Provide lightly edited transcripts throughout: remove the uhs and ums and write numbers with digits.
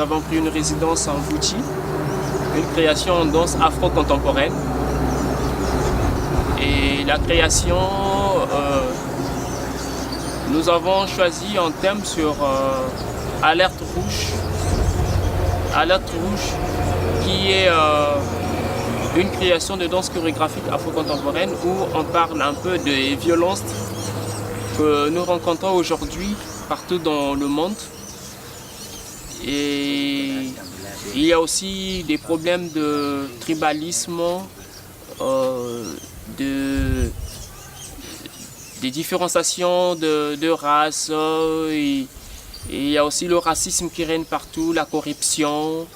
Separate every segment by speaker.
Speaker 1: avons pris une résidence en Mvouti, une création en danse afro-contemporaine. Et la création, nous avons choisi un thème sur Alerte Rouge. Alerte Rouge qui est une création de danse chorégraphique afro-contemporaine où on parle un peu des violences que nous rencontrons aujourd'hui partout dans le monde. Et il y a aussi des problèmes de tribalisme, des différenciations de races. Et il y a aussi le racisme qui règne partout, la corruption.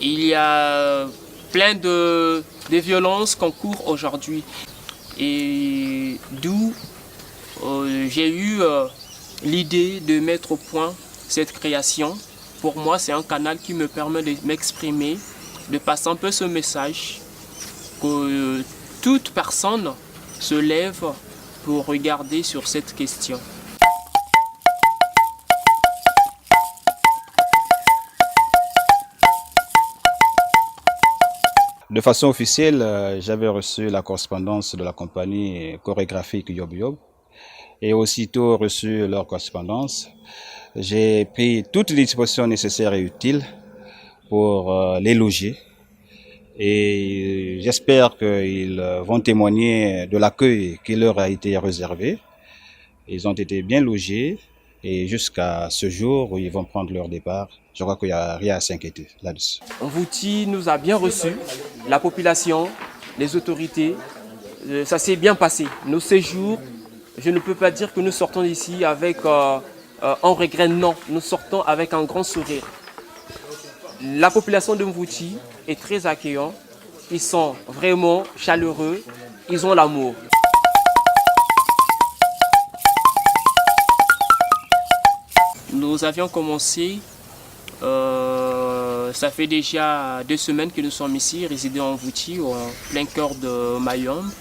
Speaker 1: Il y a plein de violences qu'on court aujourd'hui. Et d'où j'ai eu l'idée de mettre au point cette création. Pour moi, c'est un canal qui me permet de m'exprimer, de passer un peu ce message que toute personne se lève pour regarder sur cette question.
Speaker 2: De façon officielle, j'avais reçu la correspondance de la compagnie chorégraphique Yob Yob et aussitôt reçu leur correspondance. J'ai pris toutes les dispositions nécessaires et utiles pour les loger et j'espère qu'ils vont témoigner de l'accueil qui leur a été réservé. Ils ont été bien logés et jusqu'à ce jour où ils vont prendre leur départ, je crois qu'il n'y a rien à s'inquiéter là-dessus.
Speaker 1: Mvouti nous a bien reçus, la population, les autorités, ça s'est bien passé. Nos séjours, je ne peux pas dire que nous sortons d'ici avec un regret, non. Nous sortons avec un grand sourire. La population de Mvouti est très accueillante. Ils sont vraiment chaleureux. Ils ont l'amour. Nous avions commencé, ça fait déjà 2 semaines que nous sommes ici, résidant en Mvouti, en plein cœur de Mayombe.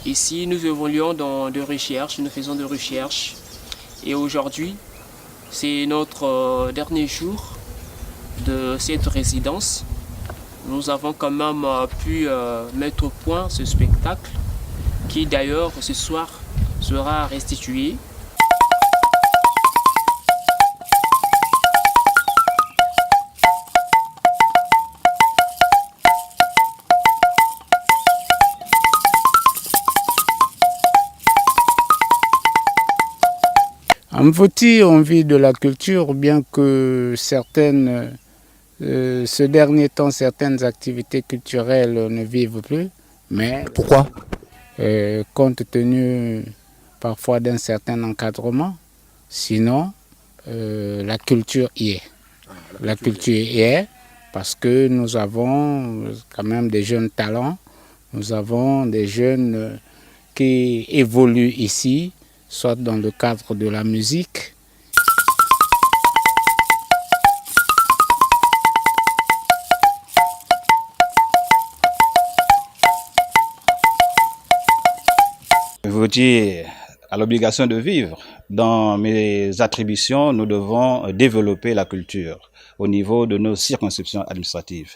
Speaker 1: Ici, nous évoluons dans de recherches, nous faisons de recherches. Et aujourd'hui, c'est notre dernier jour de cette résidence. Nous avons quand même pu mettre au point ce spectacle qui d'ailleurs ce soir sera restitué.
Speaker 3: En Mvouti, on vit de la culture, bien que ce dernier temps, certaines activités culturelles ne vivent plus. Mais
Speaker 4: pourquoi?
Speaker 3: Compte tenu parfois d'un certain encadrement, sinon la culture y est. La culture y est parce que nous avons quand même des jeunes talents, nous avons des jeunes qui évoluent ici, soit dans le cadre de la musique.
Speaker 2: Mvouti a l'obligation de vivre. Dans mes attributions, nous devons développer la culture au niveau de nos circonscriptions administratives.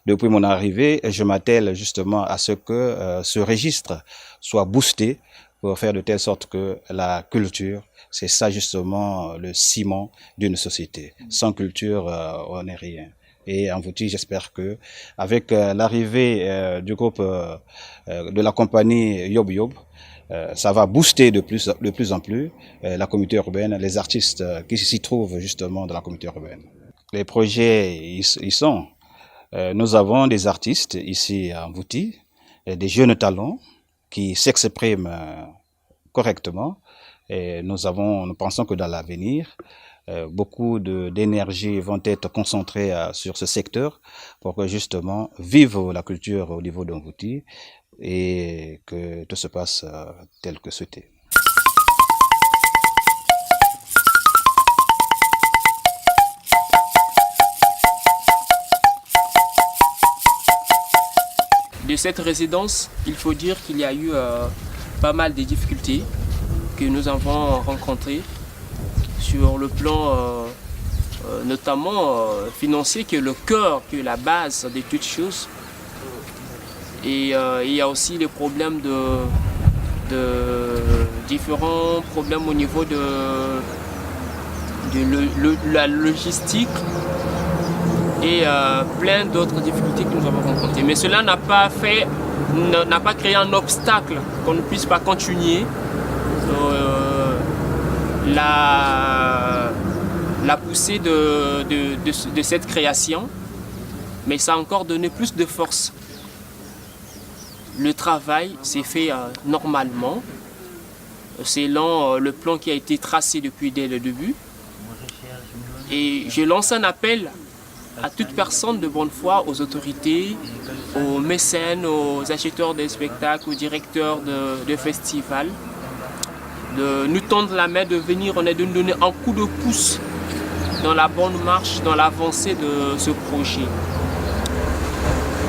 Speaker 2: Depuis mon arrivée, je m'attelle justement à ce que ce registre soit boosté pour faire de telle sorte que la culture, c'est ça justement le ciment d'une société. Sans culture, on n'est rien. Et en Mvouti, j'espère que avec l'arrivée du groupe de la compagnie Yob Yob, ça va booster de plus en plus la communauté urbaine, les artistes qui s'y trouvent justement dans la communauté urbaine. Les projets, ils sont. Nous avons des artistes ici à Mvouti, des jeunes talents qui s'expriment correctement. Et nous pensons que dans l'avenir, beaucoup d'énergie vont être concentrées sur ce secteur pour que justement vive la culture au niveau de Mvouti et que tout se passe tel que souhaité.
Speaker 1: De cette résidence, il faut dire qu'il y a eu pas mal de difficultés que nous avons rencontrées sur le plan notamment financier, qui est le cœur, qui est la base de toutes choses. Et il y a aussi les problèmes de différents problèmes au niveau de la logistique et plein d'autres difficultés que nous avons rencontrées. Mais cela n'a pas créé un obstacle qu'on ne puisse pas continuer la poussée de cette création, mais ça a encore donné plus de force. Le travail s'est fait normalement, selon le plan qui a été tracé dès le début. Et je lance un appel à toute personne de bonne foi, aux autorités, aux mécènes, aux acheteurs de spectacles, aux directeurs de festivals, de nous tendre la main, de venir en aide, de nous donner un coup de pouce dans la bonne marche, dans l'avancée de ce projet.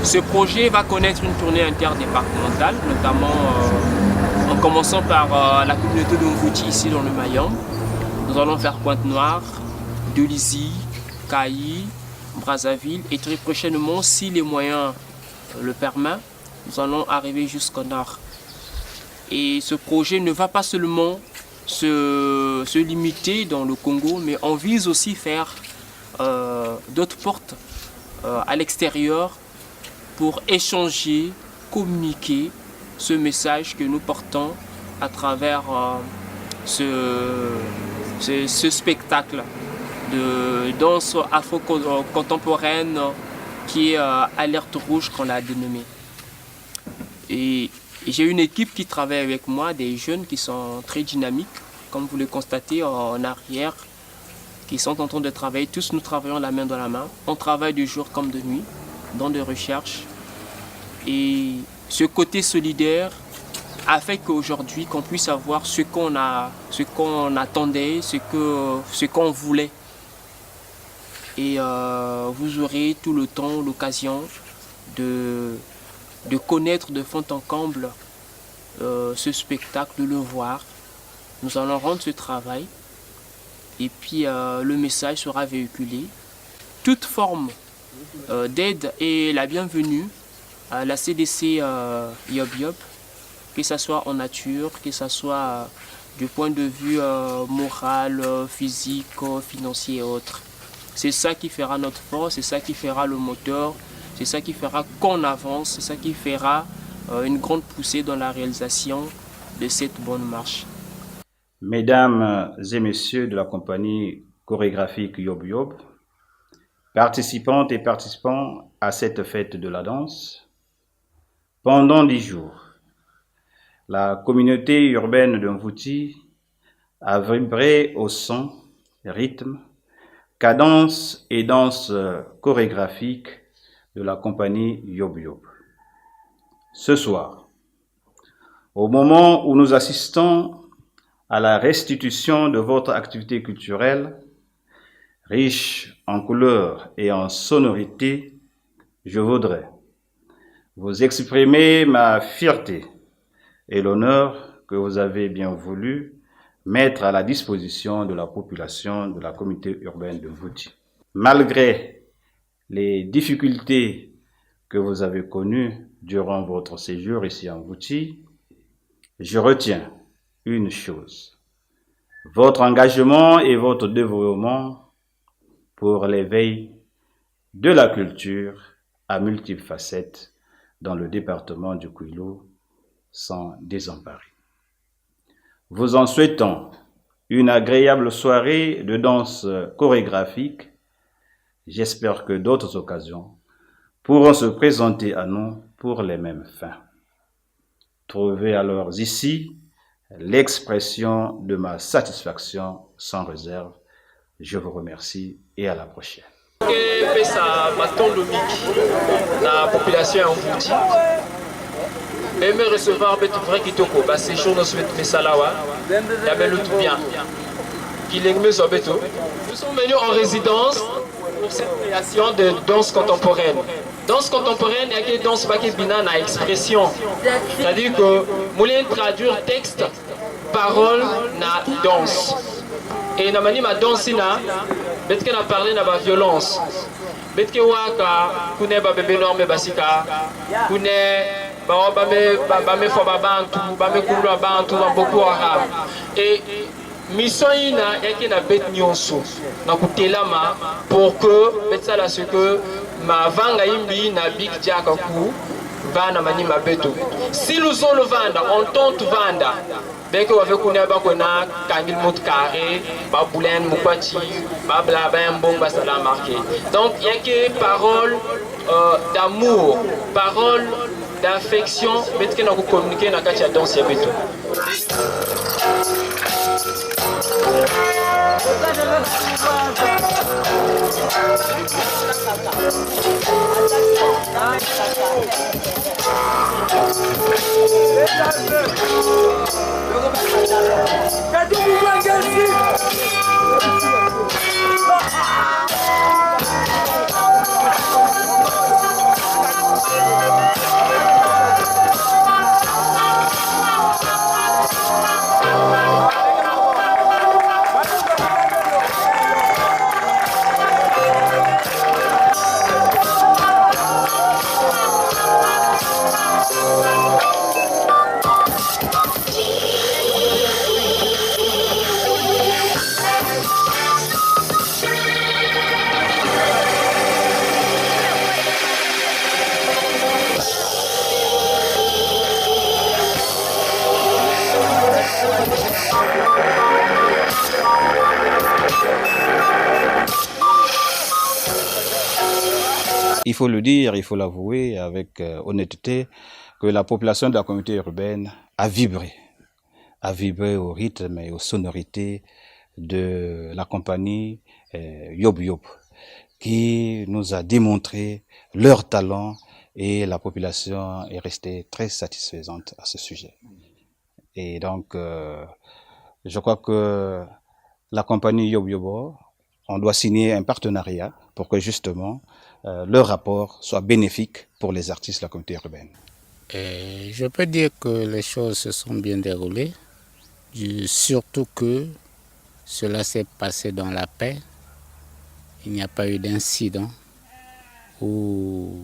Speaker 1: Ce projet va connaître une tournée interdépartementale, notamment en commençant par la communauté de Mvouti, ici dans le Mayombe. Nous allons faire Pointe-Noire, Delizy, Kayi, Brazzaville et très prochainement, si les moyens le permettent, nous allons arriver jusqu'au nord. Et ce projet ne va pas seulement se limiter dans le Congo, mais on vise aussi faire d'autres portes à l'extérieur pour échanger, communiquer ce message que nous portons à travers ce spectacle de danse afro-contemporaine qui est Alerte Rouge qu'on l'a dénommé. Et j'ai une équipe qui travaille avec moi, des jeunes qui sont très dynamiques, comme vous le constatez en arrière, qui sont en train de travailler. Tous nous travaillons la main dans la main. On travaille de jour comme de nuit, dans des recherches. Et ce côté solidaire a fait qu'aujourd'hui, qu'on puisse avoir ce qu'on attendait, ce qu'on voulait. Et vous aurez tout le temps l'occasion de connaître de fond en comble ce spectacle, de le voir. Nous allons rendre ce travail et puis le message sera véhiculé. Toute forme d'aide est la bienvenue à la CDC Yob Yob, que ce soit en nature, que ce soit du point de vue moral, physique, financier et autres. C'est ça qui fera notre force, c'est ça qui fera le moteur, c'est ça qui fera qu'on avance, c'est ça qui fera une grande poussée dans la réalisation de cette bonne marche.
Speaker 2: Mesdames et messieurs de la compagnie chorégraphique Yob Yob, participantes et participants à cette fête de la danse, pendant 10 jours, la communauté urbaine de Mvouti a vibré au son, rythme, cadence et danse chorégraphique de la compagnie Yob Yob. Ce soir, au moment où nous assistons à la restitution de votre activité culturelle, riche en couleurs et en sonorités, je voudrais vous exprimer ma fierté et l'honneur que vous avez bien voulu mettre à la disposition de la population de la communauté urbaine de Mvouti. Malgré les difficultés que vous avez connues durant votre séjour ici à Mvouti, je retiens une chose: votre engagement et votre dévouement pour l'éveil de la culture à multiples facettes dans le département du Kouilou sans désemparer. Vous en souhaitant une agréable soirée de danse chorégraphique, j'espère que d'autres occasions pourront se présenter à nous pour les mêmes fins. Trouvez alors ici l'expression de ma satisfaction sans réserve. Je vous remercie et à la prochaine.
Speaker 1: La population en Mvouti. Même recevoir vrai kitoko, parce que nous sommes tout bien. Nous sommes venus en résidence pour cette création de danse contemporaine. Danse contemporaine, il y a que danse pas qui bina na expression. C'est-à-dire que moulin traduire texte, parole na danse. Et na mani ma danse na
Speaker 4: betke na parler na ba violence betke waka kune ba bebe norme basika kune ba me fo ba bantu ba me kulu ba bantu ba Boko Haram et mission ina yaki na bet nyonso na kutelama pour que betsa la ce que ma vanga imbi na big jaka ku vana mani mabeto si nous on le vanda on tente vanda beke wave kuna ba kona kangil mot carré ba boulen mukwachi ba bla ba mbong ba sala marqué donc yaki parole d'amour parole d'affection betke na ku communiquer na kacha danse beto.
Speaker 2: Il faut le dire, il faut l'avouer avec honnêteté, que la population de la communauté urbaine a vibré au rythme et aux sonorités de la compagnie Yob Yob, qui nous a démontré leur talent et la population est restée très satisfaisante à ce sujet. Et donc, je crois que la compagnie Yob Yobo, on doit signer un partenariat pour que justement leur rapport soit bénéfique pour les artistes de la communauté urbaine.
Speaker 3: Et je peux dire que les choses se sont bien déroulées, surtout que cela s'est passé dans la paix. Il n'y a pas eu d'incident ou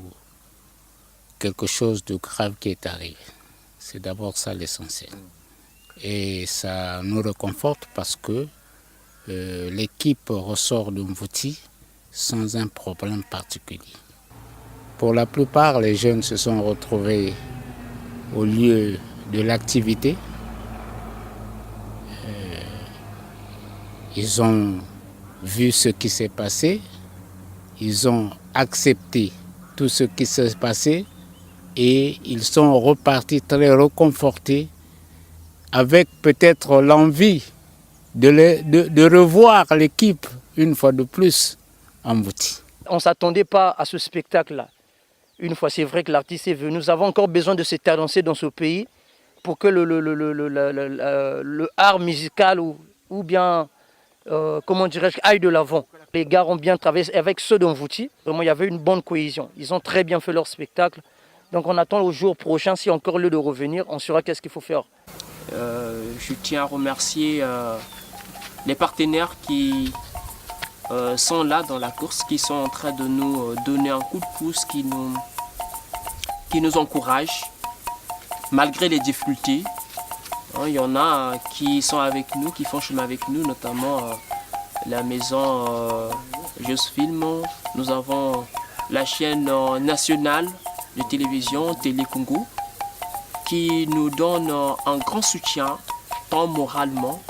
Speaker 3: quelque chose de grave qui est arrivé. C'est d'abord ça l'essentiel. Et ça nous réconforte parce que l'équipe ressort de Mvouti sans un problème particulier. Pour la plupart, les jeunes se sont retrouvés au lieu de l'activité. Ils ont vu ce qui s'est passé, ils ont accepté tout ce qui s'est passé et ils sont repartis très réconfortés avec peut-être l'envie de revoir l'équipe une fois de plus en Mvouti.
Speaker 5: On ne s'attendait pas à ce spectacle-là. Une fois, c'est vrai que l'artiste est venu. Nous avons encore besoin de s'étancer dans ce pays pour que le art musical ou bien, comment dirais-je, aille de l'avant. Les gars ont bien travaillé avec ceux d'Mvouti. Vraiment, il y avait une bonne cohésion. Ils ont très bien fait leur spectacle. Donc on attend le jour prochain, si encore lieu de revenir, on saura qu'est-ce qu'il faut faire.
Speaker 1: Je tiens à remercier les partenaires qui sont là dans la course, qui sont en train de nous donner un coup de pouce, qui nous encouragent malgré les difficultés. Il y en a qui sont avec nous, qui font chemin avec nous, notamment la maison Josfilm. Nous avons la chaîne nationale de télévision Télé Congo qui nous donne un grand soutien tant moralement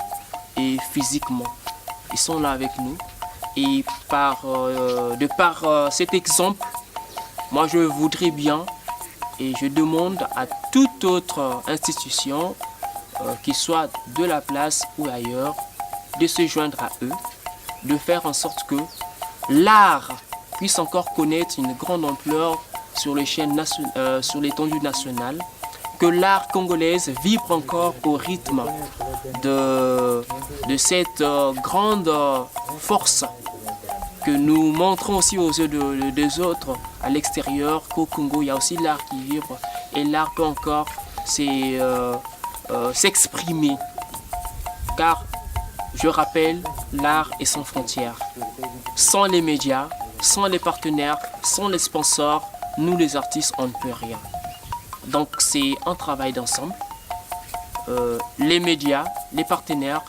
Speaker 1: et physiquement. Ils sont là avec nous. Et de par cet exemple, moi je voudrais bien et je demande à toute autre institution, qui soit de la place ou ailleurs, de se joindre à eux, de faire en sorte que l'art puisse encore connaître une grande ampleur sur l'étendue nationale, que l'art congolaise vibre encore au rythme de cette grande force que nous montrons aussi aux yeux des autres à l'extérieur, qu'au Congo, il y a aussi l'art qui vibre et l'art peut encore s'exprimer. Car, je rappelle, l'art est sans frontières. sans les médias, sans les partenaires, sans les sponsors, nous les artistes, on ne peut rien. Donc c'est un travail d'ensemble. Les médias, les partenaires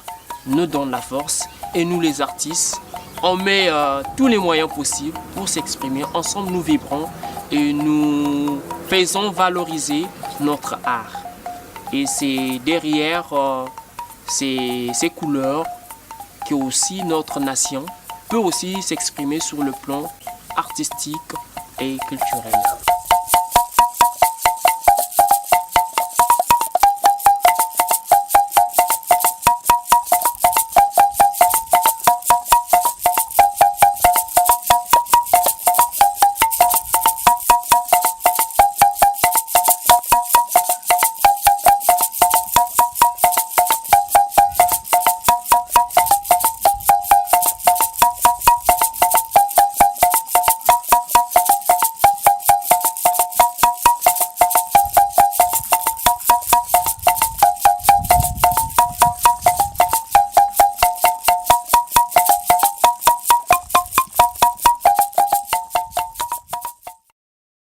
Speaker 1: nous donnent la force et nous les artistes, on met tous les moyens possibles pour s'exprimer. Ensemble nous vibrons et nous faisons valoriser notre art. Et c'est derrière ces couleurs que aussi notre nation peut aussi s'exprimer sur le plan artistique et culturel.